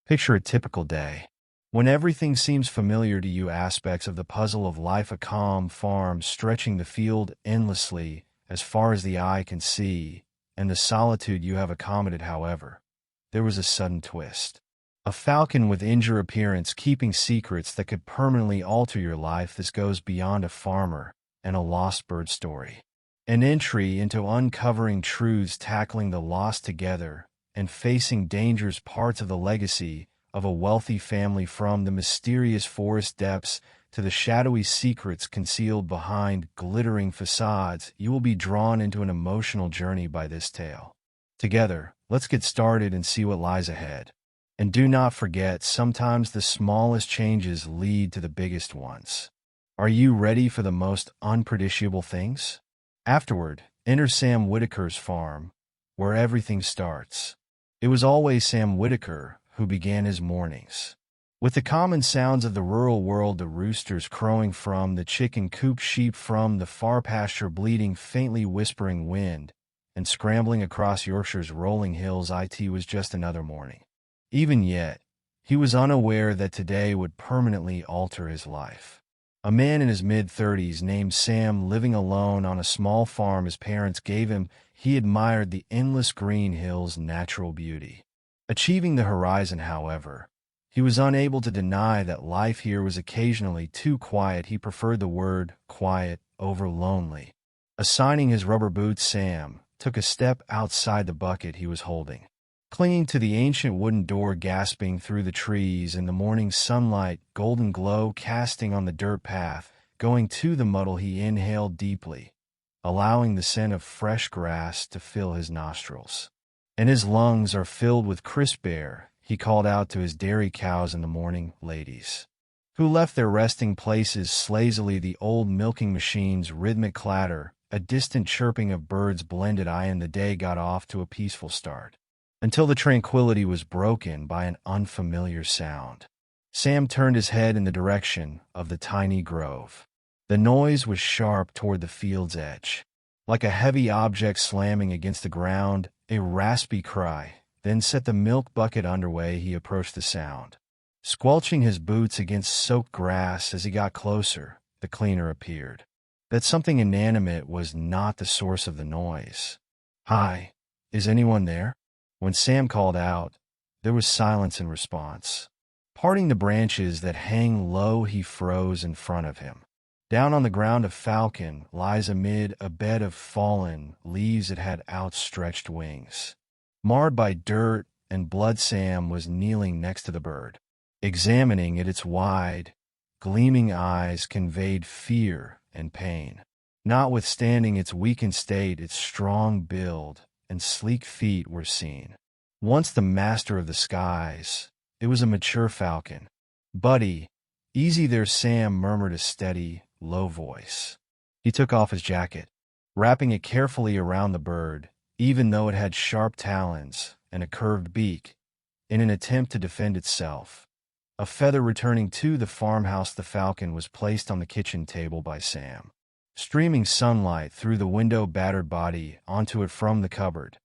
Picture a typical day. When everything seems familiar to you, aspects of the puzzle of life, a calm farm stretching the field endlessly as far as the eye can see, and the solitude you have accommodated. However, there was a sudden twist. A falcon with injured appearance keeping secrets that could permanently alter your life. This goes beyond a farmer and a lost bird story. An entry into uncovering truths, tackling the lost together, and facing dangers, parts of the legacy of a wealthy family, from the mysterious forest depths to the shadowy secrets concealed behind glittering facades. You will be drawn into an emotional journey by this tale. Together, let's get started and see what lies ahead. And do not forget, sometimes the smallest changes lead to the biggest ones. Are you ready for the most unpredictable things? Afterward, enter Sam Whitaker's farm, where everything starts. It was always Sam Whitaker who began his mornings with the common sounds of the rural world: the roosters crowing from the chicken coop, sheep from the far pasture bleating, faintly whispering wind, and scrambling across Yorkshire's rolling hills. It was just another morning. Even yet, he was unaware that today would permanently alter his life. A man in his mid-30s named Sam, living alone on a small farm his parents gave him. He admired the endless green hills' natural beauty. Achieving the horizon, however, he was unable to deny that life here was occasionally too quiet. He preferred the word quiet over lonely. Assigning his rubber boots, Sam took a step outside the bucket he was holding. Clinging to the ancient wooden door, gasping through the trees in the morning sunlight, golden glow casting on the dirt path, going to the muddle, he inhaled deeply, allowing the scent of fresh grass to fill his nostrils. And his lungs are filled with crisp air. He called out to his dairy cows in the morning, ladies, who left their resting places lazily. The old milking machine's rhythmic clatter, a distant chirping of birds blended and the day got off to a peaceful start. Until the tranquility was broken by an unfamiliar sound. Sam turned his head in the direction of the tiny grove. The noise was sharp toward the field's edge. Like a heavy object slamming against the ground, a raspy cry then set the milk bucket underway. He approached the sound, squelching his boots against soaked grass. As he got closer, the cleaner appeared. That something inanimate was not the source of the noise. "Hi, is anyone there?" When Sam called out, there was silence in response. Parting the branches that hang low, he froze in front of him. Down on the ground, a falcon lies amid a bed of fallen leaves. It had outstretched wings, marred by dirt and blood. Sam was kneeling next to the bird, examining it. Its wide, gleaming eyes conveyed fear and pain. Notwithstanding its weakened state, its strong build and sleek feet were seen. Once the master of the skies, it was a mature falcon. "Buddy, easy there," Sam murmured, a steady, low voice. He took off his jacket, wrapping it carefully around the bird, even though it had sharp talons and a curved beak, in an attempt to defend itself. A feather returning to the farmhouse, the falcon was placed on the kitchen table by Sam. Streaming sunlight through the window, battered body onto it from the cupboard.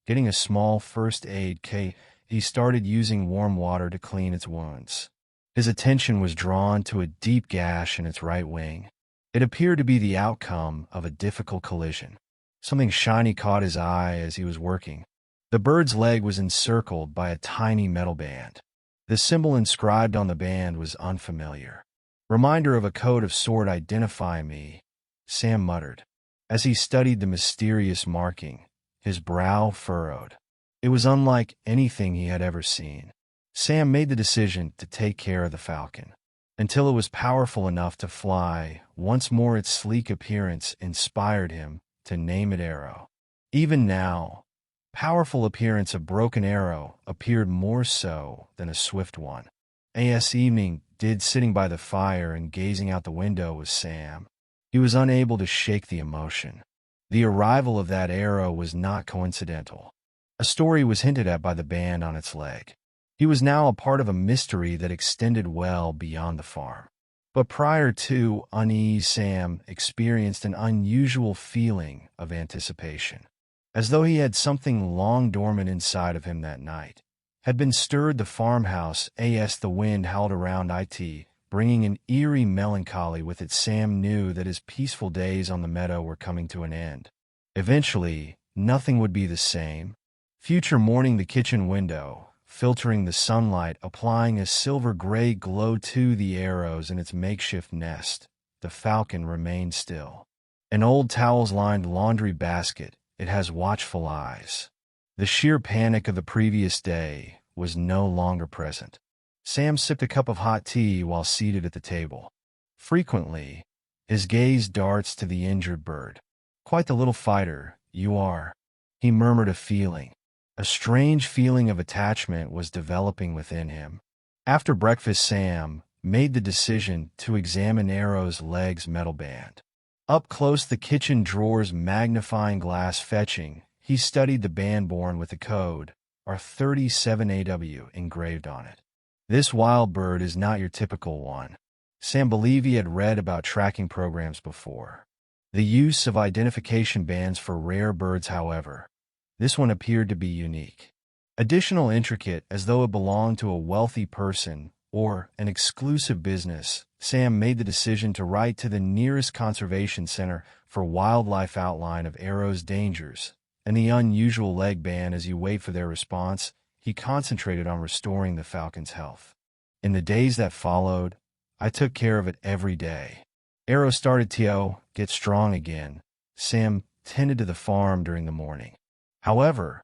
Getting a small first aid kit, he started using warm water to clean its wounds. His attention was drawn to a deep gash in its right wing. It appeared to be the outcome of a difficult collision. Something shiny caught his eye as he was working. The bird's leg was encircled by a tiny metal band. The symbol inscribed on the band was unfamiliar. "Reminder of a code of sword. Identify me," Sam muttered. As he studied the mysterious marking, his brow furrowed. It was unlike anything he had ever seen. Sam made the decision to take care of the falcon until it was powerful enough to fly once more. Its sleek appearance inspired him to name it Arrow. Even now, powerful appearance, a broken arrow appeared more so than a swift one. As evening did, sitting by the fire and gazing out the window was Sam. He was unable to shake the emotion. The arrival of that arrow was not coincidental. A story was hinted at by the band on its leg. He was now a part of a mystery that extended well beyond the farm. But prior to unease, Sam experienced an unusual feeling of anticipation, as though he had something long dormant inside of him that night. had been stirred the farmhouse as the wind howled around it, bringing an eerie melancholy with it. Sam knew that his peaceful days on the meadow were coming to an end. Eventually, nothing would be the same. Future morning, the kitchen window, filtering the sunlight, applying a silver-gray glow to the arrows in its makeshift nest. The falcon remained still. An old towels-lined laundry basket, it has watchful eyes. The sheer panic of the previous day was no longer present. Sam sipped a cup of hot tea while seated at the table. Frequently, his gaze darts to the injured bird. "Quite the little fighter, you are," he murmured. A strange feeling of attachment was developing within him. After breakfast, Sam made the decision to examine Arrow's leg's metal band. Up close, the kitchen drawer's magnifying glass fetching, he studied the band borne with the code R37AW engraved on it. "This wild bird is not your typical one." Sam believed he had read about tracking programs before. The use of identification bands for rare birds, however, this one appeared to be unique. Additional intricate, as though it belonged to a wealthy person or an exclusive business, Sam made the decision to write to the nearest conservation center for wildlife outline of Arrow's dangers and the unusual leg band. As he waited for their response, he concentrated on restoring the falcon's health. "In the days that followed, I took care of it every day. Arrow started to get strong again." Sam tended to the farm during the morning. However,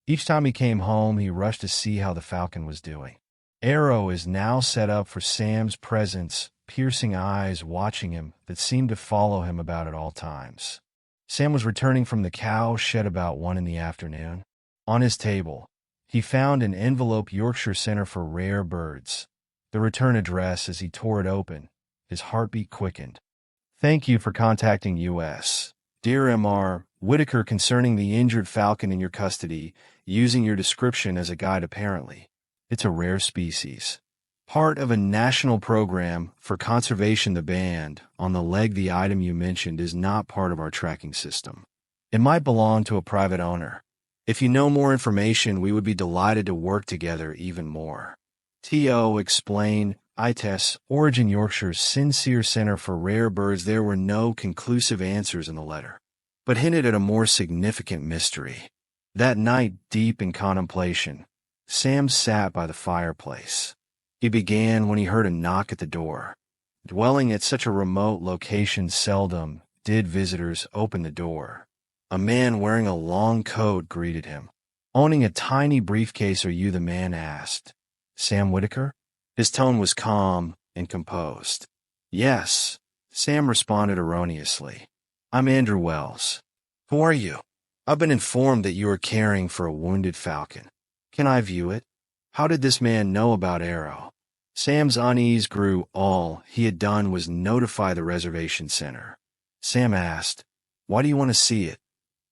each time he came home, he rushed to see how the falcon was doing. Arrow is now set up for Sam's presence, piercing eyes watching him that seemed to follow him about at all times. Sam was returning from the cow shed about 1 in the afternoon. On his table, he found an envelope, Yorkshire Center for Rare Birds. The return address. As he tore it open, his heartbeat quickened. "Thank you for contacting U.S. Dear M.R. Whitaker concerning the injured falcon in your custody, using your description as a guide apparently. It's a rare species. Part of a national program for conservation. The band on the leg, the item you mentioned, is not part of our tracking system. It might belong to a private owner. If you know more information, we would be delighted to work together even more. T.O. explain. ITES, Origin Yorkshire's Sincere Center for Rare Birds." There were no conclusive answers in the letter, but hinted at a more significant mystery. That night, deep in contemplation, Sam sat by the fireplace. He began when he heard a knock at the door. Dwelling at such a remote location, seldom did visitors open the door. A man wearing a long coat greeted him. Owning a tiny briefcase. "Are you the man?" asked Sam Whitaker. His tone was calm and composed. "Yes," Sam responded erroneously. "I'm Andrew Wells. Who are you?" "I've been informed that you are caring for a wounded falcon. Can I view it?" How did this man know about Arrow? Sam's unease grew. All he had done was notify the reservation center. Sam asked, "Why do you want to see it?"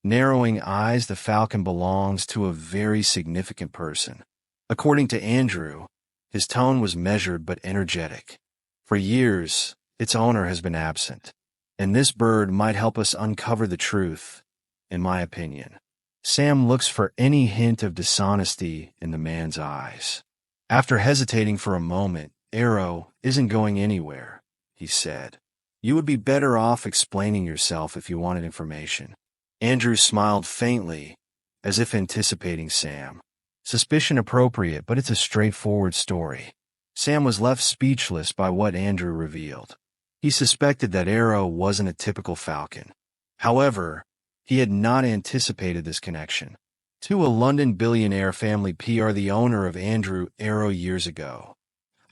Narrowing eyes. "The falcon belongs to a very significant person." According to Andrew, his tone was measured but energetic. "For years, its owner has been absent, and this bird might help us uncover the truth, in my opinion." Sam looks for any hint of dishonesty in the man's eyes. After hesitating for a moment, "Arrow isn't going anywhere," he said. "You would be better off explaining yourself if you wanted information." Andrew smiled faintly, as if anticipating Sam. Suspicion appropriate, but it's a straightforward story. Sam was left speechless by what Andrew revealed. He suspected that Arrow wasn't a typical falcon. However, he had not anticipated this connection. To a London billionaire family, Pr. the owner of Andrew Arrow years ago.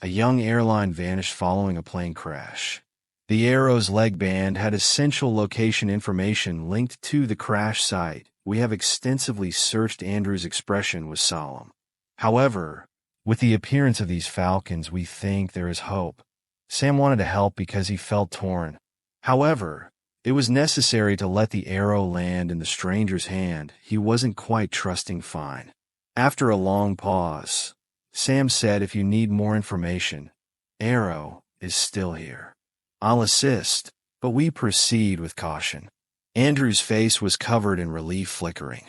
A young airline vanished following a plane crash. The Arrow's leg band had essential location information linked to the crash site. "We have extensively searched." Andrew's expression was solemn. "However, with the appearance of these falcons, we think there is hope." Sam wanted to help because he felt torn. However, it was necessary to let the arrow land in the stranger's hand. He wasn't quite trusting. "Fine." After a long pause, Sam said, "If you need more information, Arrow is still here. I'll assist, but we proceed with caution." Andrew's face was covered in relief flickering.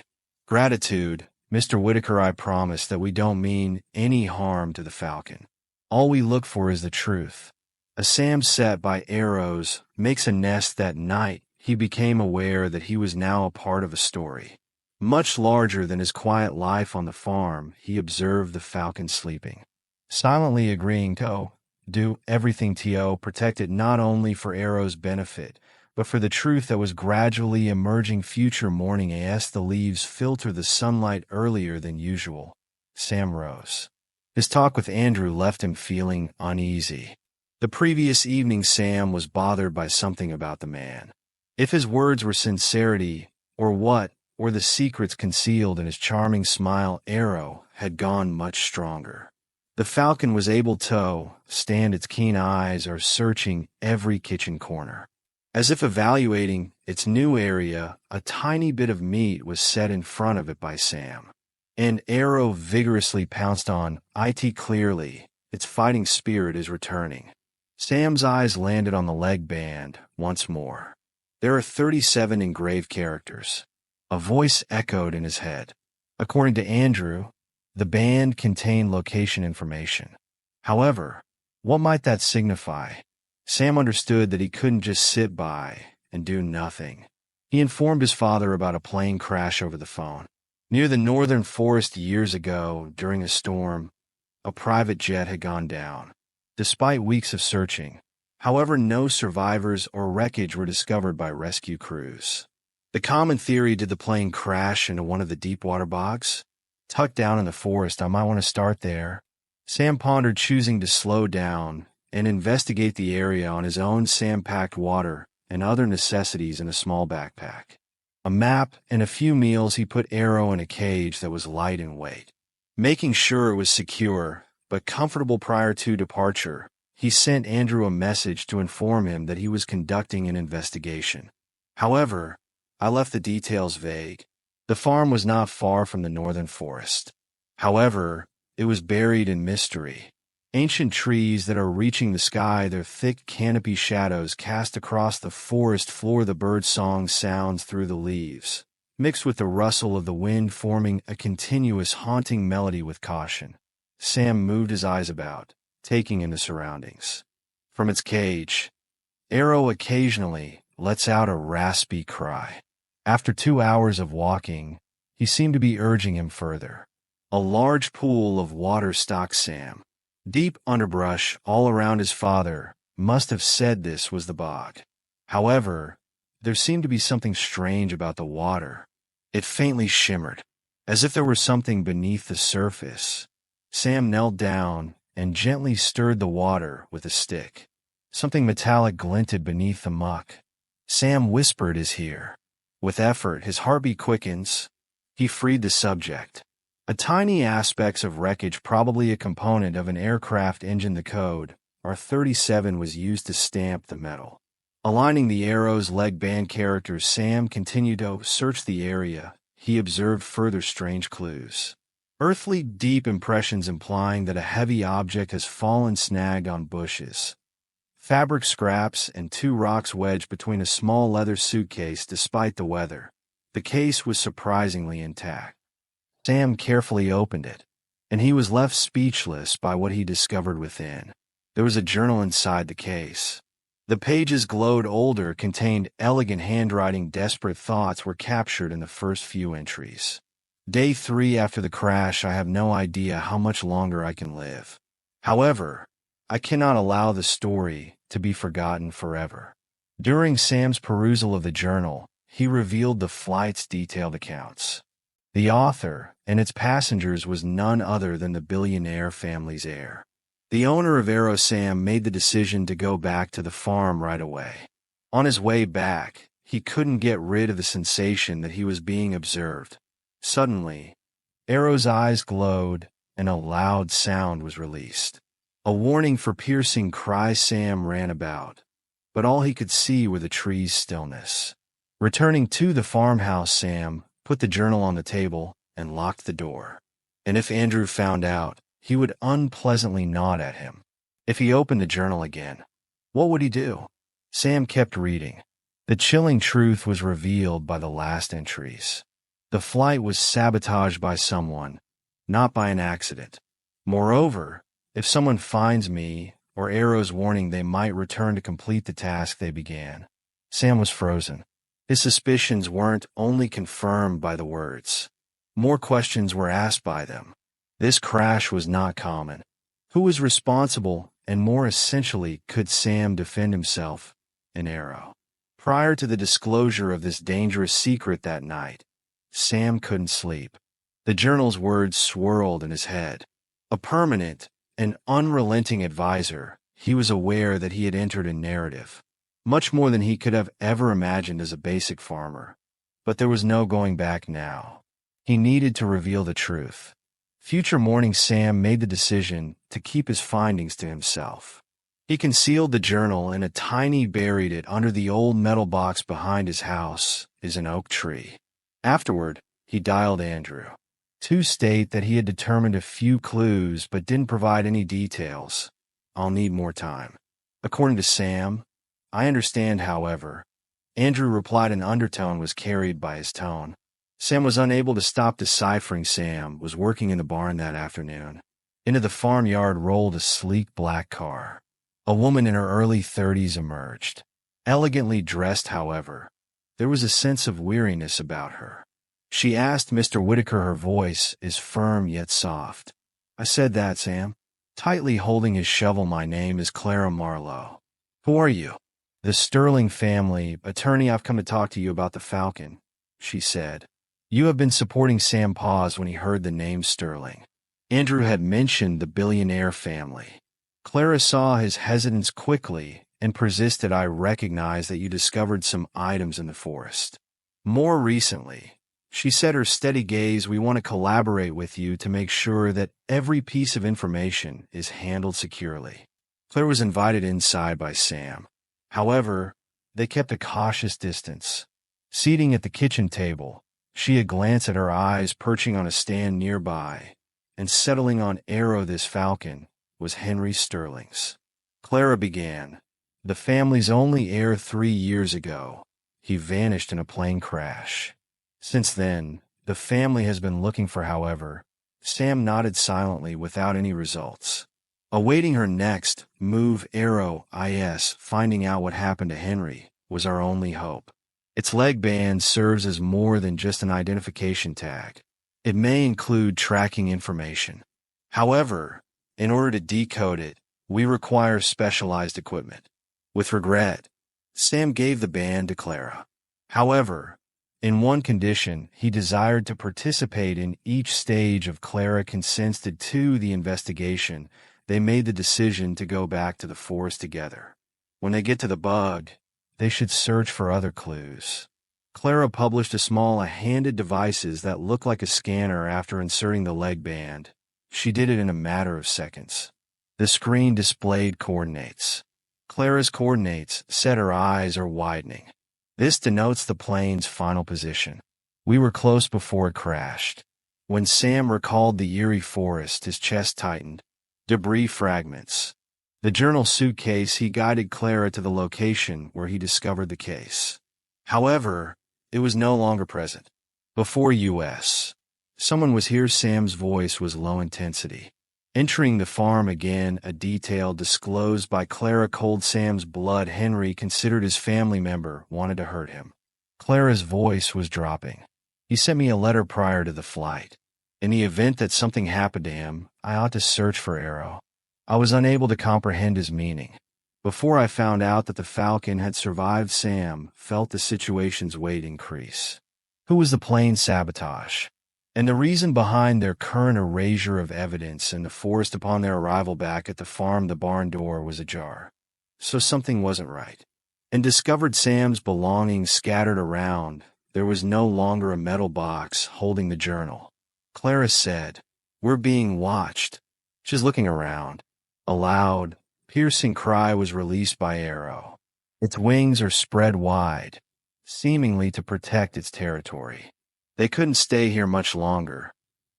"Gratitude, Mr. Whitaker, I promise that we don't mean any harm to the falcon. All we look for is the truth. As Sam sat by arrows, makes a nest that night, he became aware that he was now a part of a story. Much larger than his quiet life on the farm, he observed the falcon sleeping, silently agreeing to do everything to protect it, not only for Arrow's benefit, but for the truth that was gradually emerging future morning as the leaves filter the sunlight earlier than usual. Sam rose. His talk with Andrew left him feeling uneasy. The previous evening Sam was bothered by something about the man. If his words were sincerity, or the secrets concealed in his charming smile, Arrow had gone much stronger. The falcon was able to stand, its keen eyes are searching every kitchen corner. As if evaluating its new area, a tiny bit of meat was set in front of it by Sam. And Arrow vigorously pounced on it. Clearly, its fighting spirit is returning. Sam's eyes landed on the leg band once more. There are 37 engraved characters. A voice echoed in his head. According to Andrew, the band contained location information. However, what might that signify? Sam understood that he couldn't just sit by and do nothing. He informed his father about a plane crash over the phone. Near the northern forest years ago, during a storm, a private jet had gone down. Despite weeks of searching, however, no survivors or wreckage were discovered by rescue crews. The common theory: did the plane crash into one of the deep water bogs? Tucked down in the forest, I might want to start there. Sam pondered, choosing to slow down and investigate the area on his own. Sam packed water and other necessities in a small backpack. A map and a few meals. He put Arrow in a cage that was light in weight. Making sure it was secure but comfortable prior to departure, he sent Andrew a message to inform him that he was conducting an investigation. However, I left the details vague. The farm was not far from the northern forest. However, it was buried in mystery. Ancient trees that are reaching the sky, their thick canopy shadows cast across the forest floor. The bird song sounds through the leaves, mixed with the rustle of the wind, forming a continuous haunting melody. With caution, Sam moved his eyes about, taking in the surroundings. From its cage, Arrow occasionally lets out a raspy cry. After 2 hours of walking, he seemed to be urging him further. A large pool of water stalked Sam. Deep underbrush all around. His father must have said this was the bog. However, there seemed to be something strange about the water. It faintly shimmered, as if there were something beneath the surface. Sam knelt down and gently stirred the water with a stick. Something metallic glinted beneath the muck. Sam whispered, "Is here." With effort, his heartbeat quickens. He freed the subject. A tiny aspects of wreckage, probably a component of an aircraft engine. The code, R37, was used to stamp the metal. Aligning the Arrow's leg band characters, Sam continued to search the area. He observed further strange clues. Earthly deep impressions implying that a heavy object has fallen, snagged on bushes. Fabric scraps and 2 rocks wedged between a small leather suitcase. Despite the weather, the case was surprisingly intact. Sam carefully opened it, and he was left speechless by what he discovered within. There was a journal inside the case. The pages glowed older, contained elegant handwriting. Desperate thoughts were captured in the first few entries. Day 3 after the crash. I have no idea how much longer I can live. However, I cannot allow the story to be forgotten forever. During Sam's perusal of the journal, he revealed the flight's detailed accounts. The author and its passengers was none other than the Billionaire family's heir. The owner of Arrow. Sam made the decision to go back to the farm right away. On his way back, he couldn't get rid of the sensation that he was being observed. Suddenly, Arrow's eyes glowed, and a loud sound was released. A warning for piercing cries. Sam ran about, but all he could see were the trees' stillness. Returning to the farmhouse, Sam put the journal on the table and locked the door. And if Andrew found out, he would unpleasantly nod at him. If he opened the journal again, what would he do? Sam kept reading. The chilling truth was revealed by the last entries. The flight was sabotaged by someone, not by an accident. Moreover, if someone finds me, or Arrow's warning they might return to complete the task they began. Sam was frozen. His suspicions weren't only confirmed by the words. More questions were asked by them. This crash was not common. Who was responsible, and more essentially, could Sam defend himself? And Arrow. Prior to the disclosure of this dangerous secret that night, Sam couldn't sleep. The journal's words swirled in his head. A permanent, an unrelenting advisor, he was aware that he had entered a narrative. Much more than he could have ever imagined as a basic farmer. But there was no going back now. He needed to reveal the truth. Future morning Sam made the decision to keep his findings to himself. He concealed the journal in a tiny buried it under the old metal box behind his house is an oak tree. Afterward, he dialed Andrew. To state that he had determined a few clues but didn't provide any details. I'll need more time. According to Sam, I understand, however. Andrew replied in undertone was carried by his tone. Sam was unable to stop deciphering. Sam was working in the barn that afternoon. Into the farmyard rolled a sleek black car. A woman in her early 30s emerged. Elegantly dressed, however, there was a sense of weariness about her. She asked Mr. Whitaker, her voice is firm yet soft. I said that, Sam. Tightly holding his shovel, my name is Clara Marlowe. Who are you? The Sterling family, attorney. I've come to talk to you about the Falcon, she said. You have been supporting. Sam paused when he heard the name Sterling. Andrew had mentioned the Billionaire family. Clara saw his hesitance quickly and persisted. I recognize that you discovered some items in the forest. More recently, she said, her steady gaze, we want to collaborate with you to make sure that every piece of information is handled securely. Claire was invited inside by Sam. However, they kept a cautious distance. Seating at the kitchen table, she had glanced at her eyes perching on a stand nearby, and settling on Arrow. This Falcon was Henry Sterling's. Clara began. The family's only heir 3 years ago. He vanished in a plane crash. Since then, the family has been looking for. However, Sam nodded silently without any results. Awaiting her next move, Arrow, finding out what happened to Henry, was our only hope. Its leg band serves as more than just an identification tag. It may include tracking information. However, in order to decode it, we require specialized equipment. With regret, Sam gave the band to Clara. However, in one condition, he desired to participate in each stage of. Clara consented to the investigation. They made the decision to go back to the forest together. When they get to the bug, they should search for other clues. Clara published a handed devices that looked like a scanner after inserting the leg band. She did it in a matter of seconds. The screen displayed coordinates. Clara's coordinates, said, her eyes are widening. This denotes the plane's final position. We were close before it crashed. When Sam recalled the eerie forest, his chest tightened. Debris fragments. The journal suitcase. He guided Clara to the location where he discovered the case. However, it was no longer present. Before us. Someone was here. Sam's voice was low intensity. Entering the farm again, a detail disclosed by Clara. Cold Sam's blood. Henry, considered his family member, wanted to hurt him. Clara's voice was dropping. He sent me a letter prior to the flight. In the event that something happened to him, I ought to search for Arrow. I was unable to comprehend his meaning. Before I found out that the Falcon had survived, Sam felt the situation's weight increase. Who was the plane sabotage? And the reason behind their current erasure of evidence in the forest upon their arrival back at the farm. The barn door was ajar. So something wasn't right. And discovered Sam's belongings scattered around. There was no longer a metal box holding the journal. Clara said, we're being watched. She's looking around. A loud, piercing cry was released by Arrow. Its wings are spread wide, seemingly to protect its territory. They couldn't stay here much longer,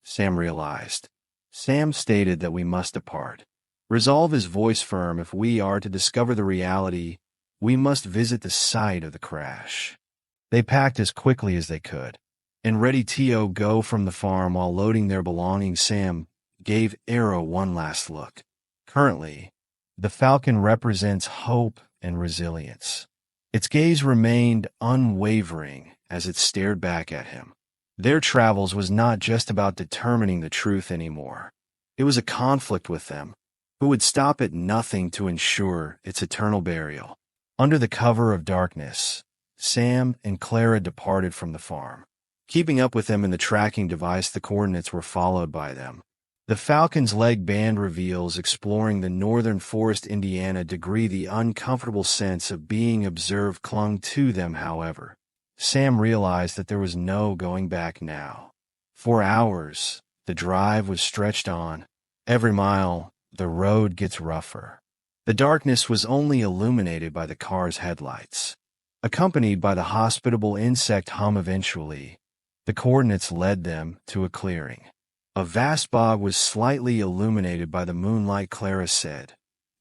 Sam realized. Sam stated that we must depart. Resolve, his voice firm. If we are to discover the reality, we must visit the site of the crash. They packed as quickly as they could. and ready to go from the farm while loading their belongings. Sam gave Arrow one last look. Currently, the falcon represents hope and resilience. Its gaze remained unwavering as it stared back at him. Their travels was not just about determining the truth anymore. It was a conflict with them, who would stop at nothing to ensure its eternal burial. Under the cover of darkness, Sam and Clara departed from the farm. Keeping up with them in the tracking device, the coordinates were followed by them. The Falcon's leg band reveals exploring the northern forest, Indiana degree. The uncomfortable sense of being observed clung to them, however. Sam realized that there was no going back now. For hours, the drive was stretched on. Every mile, the road gets rougher. The darkness was only illuminated by the car's headlights. Accompanied by the hospitable insect hum, eventually, the coordinates led them to a clearing. A vast bog was slightly illuminated by the moonlight. Clara said,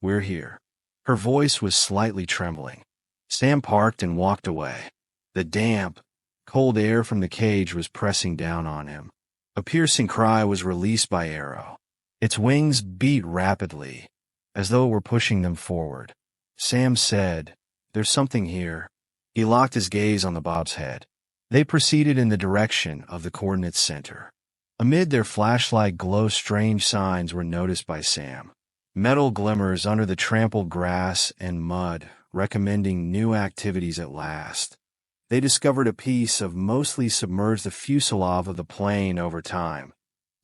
"We're here." Her voice was slightly trembling. Sam parked and walked away. The damp, cold air from the cage was pressing down on him. A piercing cry was released by Arrow. Its wings beat rapidly, as though it were pushing them forward. Sam said, "There's something here." He locked his gaze on the bob's head. They proceeded in the direction of the coordinate center. Amid their flashlight glow, strange signs were noticed by Sam. Metal glimmers under the trampled grass and mud, recommending new activities at last. They discovered a piece of mostly submerged the fuselage of the plane. Over time,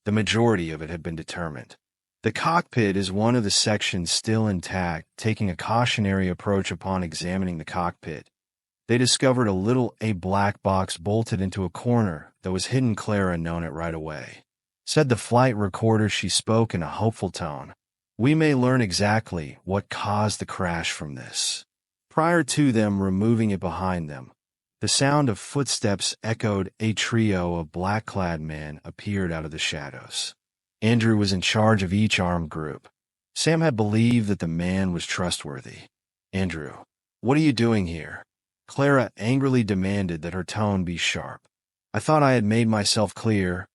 the majority of it had been determined. The cockpit is one of the sections still intact. Taking a cautionary approach upon examining the cockpit, they discovered a black box bolted into a corner that was hidden. Clara known it right away. Said the flight recorder. She spoke in a hopeful tone. "We may learn exactly what caused the crash from this." Prior to them removing it behind them, the sound of footsteps echoed. A trio of black-clad men appeared out of the shadows. Andrew was in charge of each armed group. Sam had believed that the man was trustworthy. "Andrew, what are you doing here?" Clara angrily demanded that her tone be sharp. "I thought I had made myself clear,"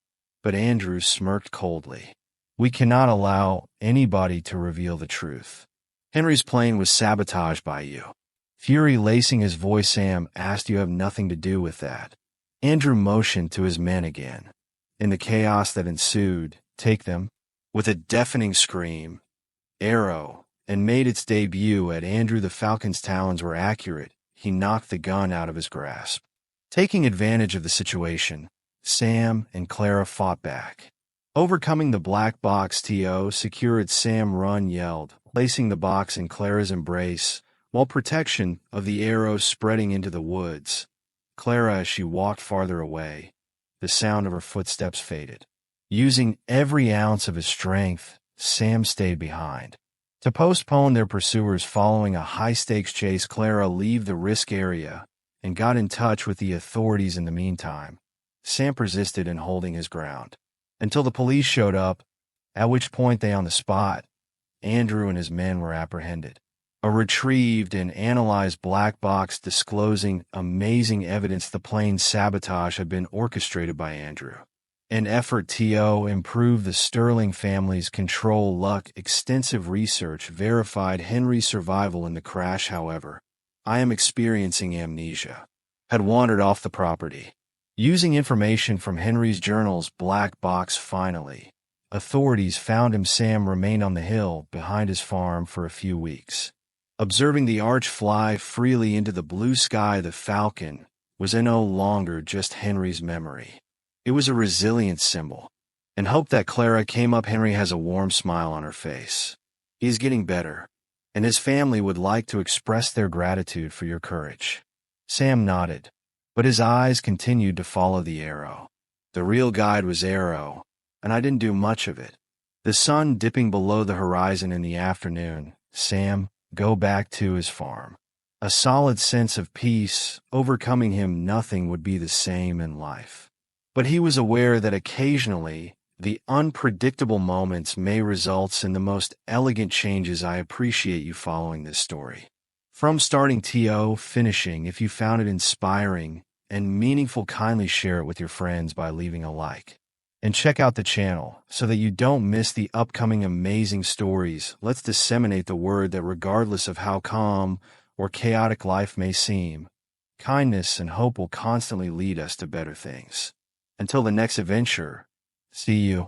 but Andrew smirked coldly. "We cannot allow anybody to reveal the truth. Henry's plane was sabotaged by you." Fury lacing his voice, Sam asked, "You have nothing to do with that." Andrew motioned to his men again. In the chaos that ensued, "Take them." With a deafening scream, Arrow and made its debut at Andrew. The Falcon's talons were accurate. He knocked the gun out of his grasp. Taking advantage of the situation, Sam and Clara fought back. Overcoming the black box to secure it, Sam yelled, placing the box in Clara's embrace, while protection of the Arrow spreading into the woods. Clara, as she walked farther away, the sound of her footsteps faded. Using every ounce of his strength, Sam stayed behind. To postpone their pursuers following a high-stakes chase, Clara left the risk area and got in touch with the authorities. In the meantime, Sam persisted in holding his ground until the police showed up, at which point they on the spot. Andrew and his men were apprehended. A retrieved and analyzed black box disclosing amazing evidence the plane's sabotage had been orchestrated by Andrew. An effort to improve the Sterling family's control luck. Extensive research verified Henry's survival in the crash. However, I am experiencing amnesia. Had wandered off the property. Using information from Henry's journals, black box finally. Authorities found him. Sam remained on the hill behind his farm for a few weeks. Observing the arch fly freely into the blue sky, the Falcon was no longer just Henry's memory. It was a resilience symbol, and hope that Clara came up. "Henry has a warm smile on her face. He is getting better, and his family would like to express their gratitude for your courage." Sam nodded, but his eyes continued to follow the Arrow. The real guide was Arrow, and I didn't do much of it. The sun dipping below the horizon in the afternoon, Sam go back to his farm. A solid sense of peace overcoming him. Nothing would be the same in life. But he was aware that occasionally the unpredictable moments may result in the most elegant changes. I appreciate you following this story from starting to finishing. If you found it inspiring, and meaningful, kindly share it with your friends by leaving a like. And check out the channel so that you don't miss the upcoming amazing stories. Let's disseminate the word that regardless of how calm or chaotic life may seem, kindness and hope will constantly lead us to better things. Until the next adventure, see you.